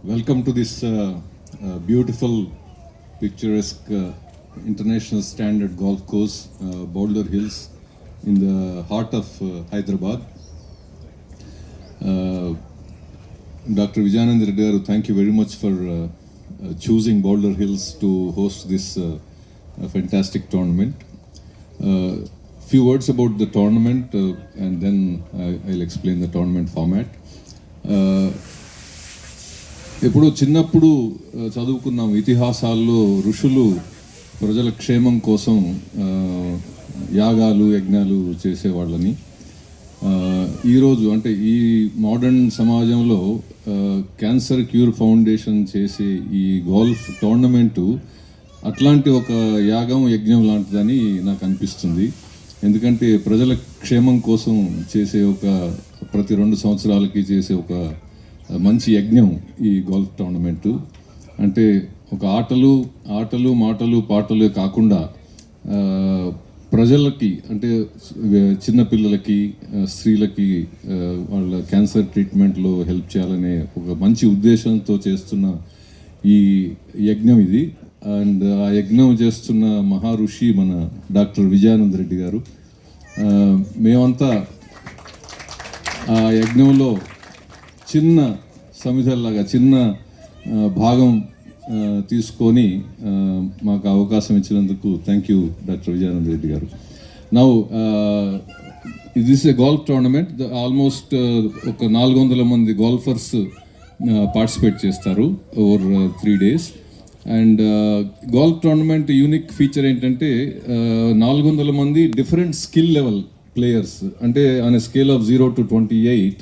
Welcome to this beautiful, picturesque, international standard golf course, Boulder Hills, in the heart of Hyderabad. Dr. Vijayanand Reddy garu, thank you very much for choosing Boulder Hills to host this fantastic tournament. Few words about the tournament and then I'll explain the tournament format. ఎప్పుడో చిన్నప్పుడు చదువుకున్నాం ఇతిహాసాల్లో ఋషులు ప్రజల క్షేమం కోసం యాగాలు యజ్ఞాలు చేసేవాళ్ళని. ఈరోజు అంటే ఈ మోడర్న్ సమాజంలో క్యాన్సర్ క్యూర్ ఫౌండేషన్ చేసే ఈ గోల్ఫ్ టోర్నమెంటు అట్లాంటి ఒక యాగం యజ్ఞం లాంటిదని నాకు అనిపిస్తుంది. ఎందుకంటే ప్రజల క్షేమం కోసం చేసే ఒక ప్రతి 2 సంవత్సరాలకి చేసే ఒక మంచి యజ్ఞం ఈ గోల్ఫ్ టోర్నమెంటు. అంటే ఒక ఆటలు మాటలు పాటలు కాకుండా ప్రజలకి అంటే చిన్నపిల్లలకి స్త్రీలకి వాళ్ళ క్యాన్సర్ ట్రీట్మెంట్లో హెల్ప్ చేయాలనే ఒక మంచి ఉద్దేశంతో చేస్తున్న ఈ యజ్ఞం ఇది. అండ్ ఆ యజ్ఞం చేస్తున్న మహా ఋషి మన డాక్టర్ విజయానంద రెడ్డి గారు. మేమంతా ఆ యజ్ఞంలో చిన్న సమిధల్లాగా చిన్న భాగం తీసుకొని మాకు అవకాశం ఇచ్చినందుకు thank you doctor Vijayananda Reddy garu. Now this a golf tournament. Almost ఒక 400 మంది గోల్ఫర్స్ పార్టిసిపేట్ చేస్తారు over 3 days. And golf tournament unique feature ఏంటంటే 400 మంది డిఫరెంట్ స్కిల్ లెవెల్ ప్లేయర్స్, అంటే on scale of 0 to 28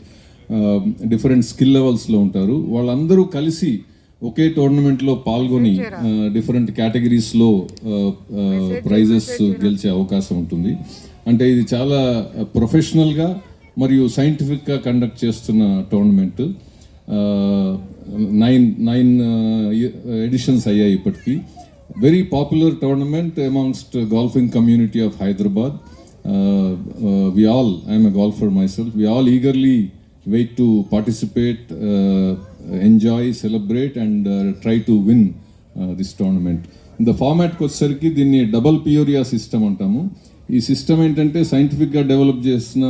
different skill లెవెల్స్లో ఉంటారు. వాళ్ళందరూ కలిసి ఒకే టోర్నమెంట్లో పాల్గొని డిఫరెంట్ కేటగిరీస్లో ప్రైజెస్ గెలిచే అవకాశం ఉంటుంది. అంటే ఇది చాలా ప్రొఫెషనల్గా మరియు సైంటిఫిక్గా కండక్ట్ చేస్తున్న టోర్నమెంట్. 9 ఎడిషన్స్ అయ్యాయి ఇప్పటికీ. Very popular tournament amongst golfing community of Hyderabad. I'm a golfer myself. We all eagerly wait to participate, enjoy, celebrate and try to win this tournament. The ఫార్మాట్కి వచ్చేసరికి దీన్ని డబల్ పియోరియా సిస్టమ్ అంటాము. ఈ system ఏంటంటే సైంటిఫిక్గా develop చేసిన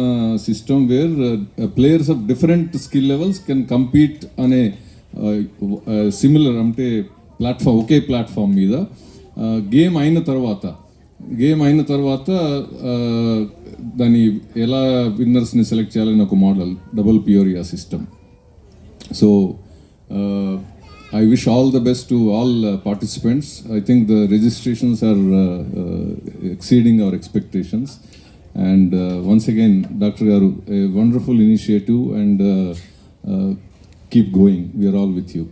system where players of different skill levels can compete అనే similar అంటే platform, ఒకే ప్లాట్ఫామ్ మీద గేమ్ అయిన తర్వాత దాన్ని ఎలా విన్నర్స్ని సెలెక్ట్ చేయాలని ఒక model double Peoria system. So I wish all the best to all participants. I think the registrations are exceeding our expectations. And once again doctor garu, a wonderful initiative and keep going. We are all with you.